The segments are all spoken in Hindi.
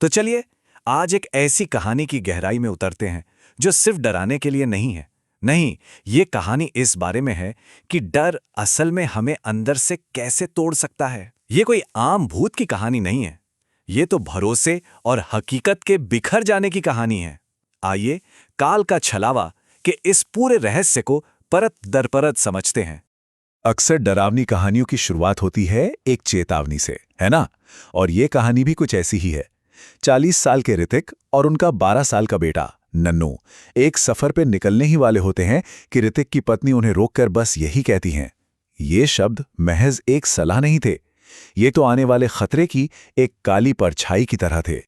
तो चलिए आज एक ऐसी कहानी की गहराई में उतरते हैं जो सिर्फ डराने के लिए नहीं है। नहीं, ये कहानी इस बारे में है कि डर असल में हमें अंदर से कैसे तोड़ सकता है। ये कोई आम भूत की कहानी नहीं है। ये तो भरोसे और हकीकत के बिखर जाने की कहानी है। आइए काल का छलावा के इस पूरे रहस्य को परत दर परत समझते हैं। अक्सर डरावनी कहानियों की शुरुआत होती है एक चेतावनी से, है ना? और ये कहानी भी कुछ ऐसी ही है। 40 साल के ऋतिक और उनका 12 साल का बेटा नन्नू एक सफर पे निकलने ही वाले होते हैं कि ऋतिक की पत्नी उन्हें रोककर बस यही कहती हैं। ये शब्द महज एक सलाह नहीं थे, ये तो आने वाले खतरे की एक काली परछाई की तरह थे।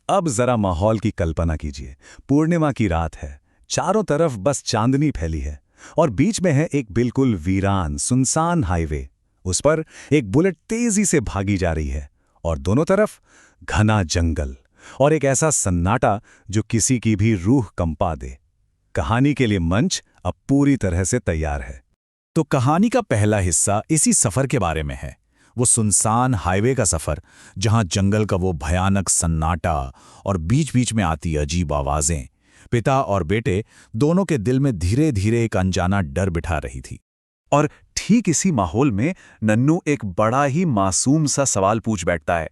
अब जरा माहौल की कल्पना कीजिए। पूर्णिमा की रात है, चारों तरफ बस चांदनी फैली है और बीच में है एक बिल्कुल वीरान सुनसान हाईवे। उस पर एक बुलेट तेजी से भागी जा रही है और दोनों तरफ घना जंगल और एक ऐसा सन्नाटा जो किसी की भी रूह कंपा दे। कहानी के लिए मंच अब पूरी तरह से तैयार है। तो कहानी का पहला हिस्सा इसी सफर के बारे में है। वो सुनसान हाईवे का सफर, जहां जंगल का वो भयानक सन्नाटा और बीच बीच में आती अजीब आवाजें पिता और बेटे दोनों के दिल में धीरे धीरे एक अनजाना डर बिठा रही थी। और ठीक इसी माहौल में नन्नू एक बड़ा ही मासूम सा सवाल पूछ बैठता है।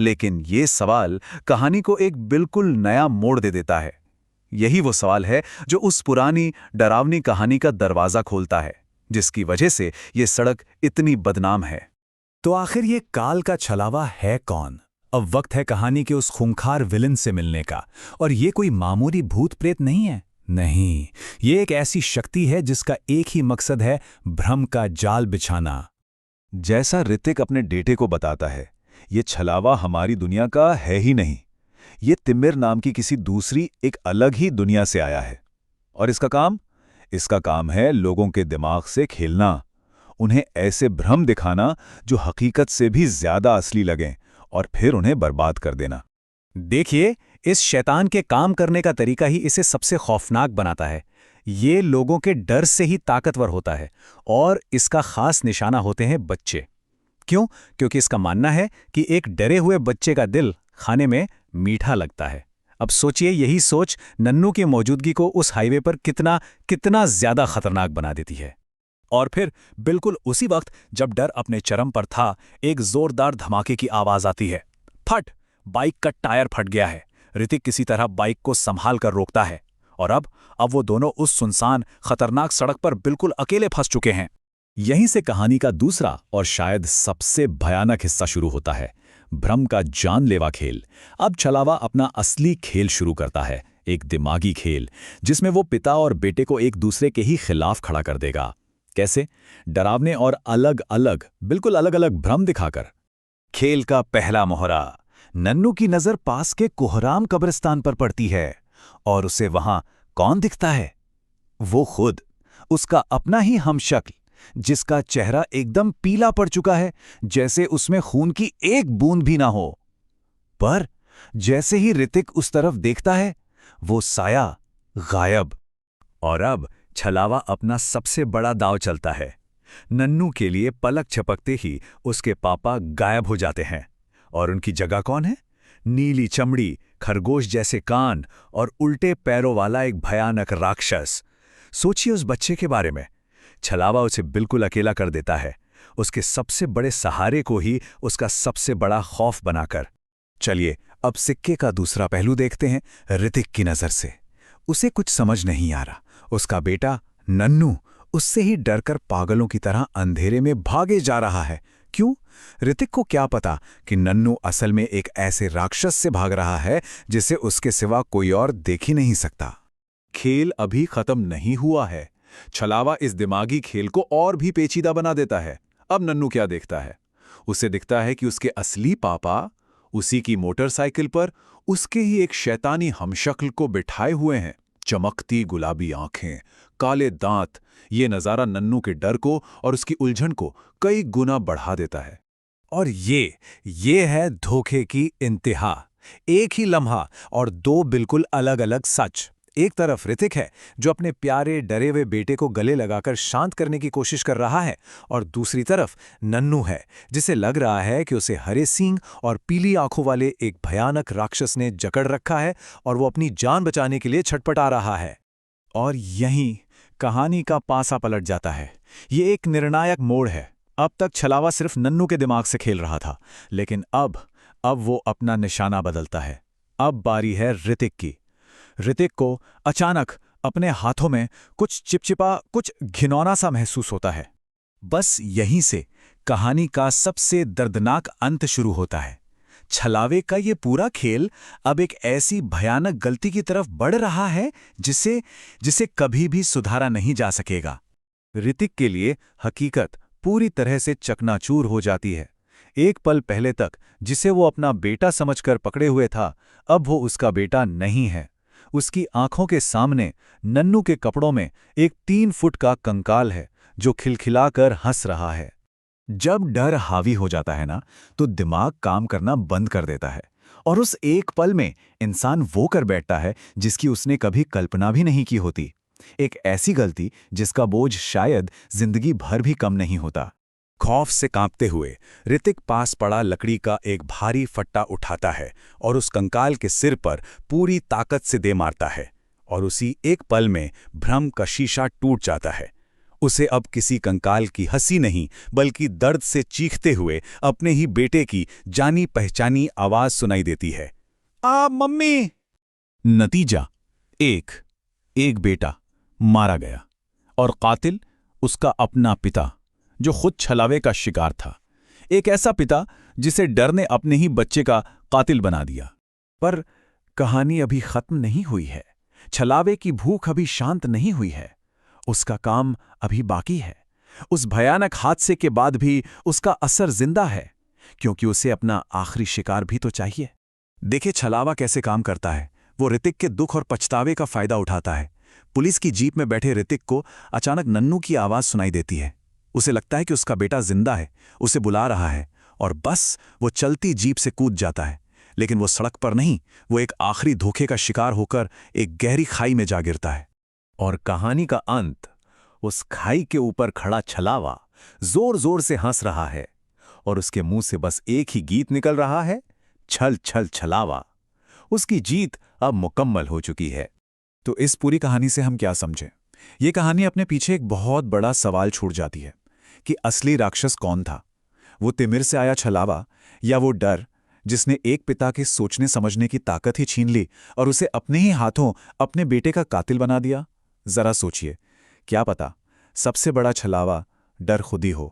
लेकिन ये सवाल कहानी को एक बिल्कुल नया मोड़ दे देता है। यही वो सवाल है जो उस पुरानी डरावनी कहानी का दरवाजा खोलता है, जिसकी वजह से ये सड़क इतनी बदनाम है। तो आखिर ये काल का छलावा है कौन? अब वक्त है कहानी के उस खूंखार विलन से मिलने का। और ये कोई मामूली भूत प्रेत नहीं है। नहीं, ये एक ऐसी शक्ति है जिसका एक ही मकसद है भ्रम का जाल बिछाना। जैसा ऋतिक अपने बेटे को बताता है, ये छलावा हमारी दुनिया का है ही नहीं। ये तिमिर नाम की किसी दूसरी एक अलग ही दुनिया से आया है। और इसका काम है लोगों के दिमाग से खेलना, उन्हें ऐसे भ्रम दिखाना जो हकीकत से भी ज्यादा असली लगें और फिर उन्हें बर्बाद कर देना। देखिए, इस शैतान के काम करने का तरीका ही इसे सबसे खौफनाक बनाता है। ये लोगों के डर से ही ताकतवर होता है और इसका खास निशाना होते हैं बच्चे। क्यों? क्योंकि इसका मानना है कि एक डरे हुए बच्चे का दिल खाने में मीठा लगता है। अब सोचिए, यही सोच नन्नू की मौजूदगी को उस हाईवे पर कितना कितना ज्यादा खतरनाक बना देती है। और फिर बिल्कुल उसी वक्त जब डर अपने चरम पर था, एक जोरदार धमाके की आवाज आती है। फट! बाइक का टायर फट गया है। ऋतिक किसी तरह बाइक को संभाल कर रोकता है और अब वो दोनों उस सुनसान खतरनाक सड़क पर बिल्कुल अकेले फंस चुके हैं। यहीं से कहानी का दूसरा और शायद सबसे भयानक हिस्सा शुरू होता है, भ्रम का जानलेवा खेल। अब छलावा अपना असली खेल शुरू करता है, एक दिमागी खेल जिसमें वो पिता और बेटे को एक दूसरे के ही खिलाफ खड़ा कर देगा। कैसे? डरावने और बिल्कुल अलग अलग भ्रम दिखाकर। खेल का पहला मोहरा, नन्नू की नजर पास के कोहराम कब्रिस्तान पर पड़ती है और उसे वहां कौन दिखता है? वो खुद, उसका अपना ही हमशक्ल, जिसका चेहरा एकदम पीला पड़ चुका है, जैसे उसमें खून की एक बूंद भी ना हो। पर जैसे ही ऋतिक उस तरफ देखता है, वो साया गायब। और अब छलावा अपना सबसे बड़ा दांव चलता है। नन्नू के लिए पलक झपकते ही उसके पापा गायब हो जाते हैं और उनकी जगह कौन है? नीली चमड़ी, खरगोश जैसे कान और उल्टे पैरों वाला एक भयानक राक्षस। सोचिए उस बच्चे के बारे में। छलावा उसे बिल्कुल अकेला कर देता है, उसके सबसे बड़े सहारे को ही उसका सबसे बड़ा खौफ बनाकर। चलिए अब सिक्के का दूसरा पहलू देखते हैं, ऋतिक की नजर से। उसे कुछ समझ नहीं आ रहा। उसका बेटा नन्नू उससे ही डरकर पागलों की तरह अंधेरे में भागे जा रहा है। क्यों? ऋतिक को क्या पता कि नन्नू असल में एक ऐसे राक्षस से भाग रहा है जिसे उसके सिवा कोई और देख ही नहीं सकता। खेल अभी खत्म नहीं हुआ है। छलावा इस दिमागी खेल को और भी पेचीदा बना देता है। अब नन्नू क्या देखता है? उसे दिखता है कि उसके असली पापा उसी की मोटरसाइकिल पर उसके ही एक शैतानी हमशक्ल को बिठाए हुए हैं। चमकती गुलाबी आंखें, काले दांत। ये नजारा नन्नू के डर को और उसकी उलझन को कई गुना बढ़ा देता है। और ये है धोखे की इंतहा। एक ही लम्हा और दो बिल्कुल अलग अलग सच। एक तरफ ऋतिक है जो अपने प्यारे डरे हुए बेटे को गले लगाकर शांत करने की कोशिश कर रहा है, और दूसरी तरफ नन्नू है जिसे लग रहा है कि उसे हरे सींग और पीली आंखों वाले एक भयानक राक्षस ने जकड़ रखा है और वो अपनी जान बचाने के लिए छटपटा रहा है। और यहीं कहानी का पासा पलट जाता है। ये एक निर्णायक मोड़ है। अब तक छलावा सिर्फ नन्नू के दिमाग से खेल रहा था, लेकिन अब वो अपना निशाना बदलता है। अब बारी है ऋतिक की। ऋतिक को अचानक अपने हाथों में कुछ चिपचिपा, कुछ घिनौना सा महसूस होता है। बस यहीं से कहानी का सबसे दर्दनाक अंत शुरू होता है। छलावे का ये पूरा खेल अब एक ऐसी भयानक गलती की तरफ बढ़ रहा है जिसे कभी भी सुधारा नहीं जा सकेगा। ऋतिक के लिए हकीकत पूरी तरह से चकनाचूर हो जाती है। एक पल पहले तक जिसे वो अपना बेटा समझकर पकड़े हुए था, अब वो उसका बेटा नहीं है। उसकी आंखों के सामने नन्नू के कपड़ों में एक 3 फुट का कंकाल है जो खिलखिलाकर हंस रहा है। जब डर हावी हो जाता है ना, तो दिमाग काम करना बंद कर देता है, और उस एक पल में इंसान वो कर बैठता है जिसकी उसने कभी कल्पना भी नहीं की होती। एक ऐसी गलती जिसका बोझ शायद जिंदगी भर भी कम नहीं होता। खौफ से कांपते हुए ऋतिक पास पड़ा लकड़ी का एक भारी फट्टा उठाता है और उस कंकाल के सिर पर पूरी ताकत से दे मारता है, और उसी एक पल में भ्रम का शीशा टूट जाता है। उसे अब किसी कंकाल की हंसी नहीं, बल्कि दर्द से चीखते हुए अपने ही बेटे की जानी पहचानी आवाज सुनाई देती है, आ मम्मी। नतीजा एक बेटा मारा गया, और कातिल उसका अपना पिता जो खुद छलावे का शिकार था। एक ऐसा पिता जिसे डर ने अपने ही बच्चे का कातिल बना दिया। पर कहानी अभी खत्म नहीं हुई है। छलावे की भूख अभी शांत नहीं हुई है। उसका काम अभी बाकी है। उस भयानक हादसे के बाद भी उसका असर जिंदा है, क्योंकि उसे अपना आखिरी शिकार भी तो चाहिए। देखिए छलावा कैसे काम करता है। वो ऋतिक के दुख और पछतावे का फायदा उठाता है। पुलिस की जीप में बैठे ऋतिक को अचानक नन्नू की आवाज सुनाई देती है। उसे लगता है कि उसका बेटा जिंदा है, उसे बुला रहा है, और बस वो चलती जीप से कूद जाता है। लेकिन वो सड़क पर नहीं, वो एक आखिरी धोखे का शिकार होकर एक गहरी खाई में जा गिरता है। और कहानी का अंत, उस खाई के ऊपर खड़ा छलावा जोर जोर से हंस रहा है, और उसके मुंह से बस एक ही गीत निकल रहा है, छल छल छलावा। उसकी जीत अब मुकम्मल हो चुकी है। तो इस पूरी कहानी से हम क्या समझें? ये कहानी अपने पीछे एक बहुत बड़ा सवाल छोड़ जाती है कि असली राक्षस कौन था? वो तिमिर से आया छलावा, या वो डर जिसने एक पिता के सोचने समझने की ताकत ही छीन ली और उसे अपने ही हाथों अपने बेटे का कातिल बना दिया? जरा सोचिए, क्या पता सबसे बड़ा छलावा डर खुद ही हो।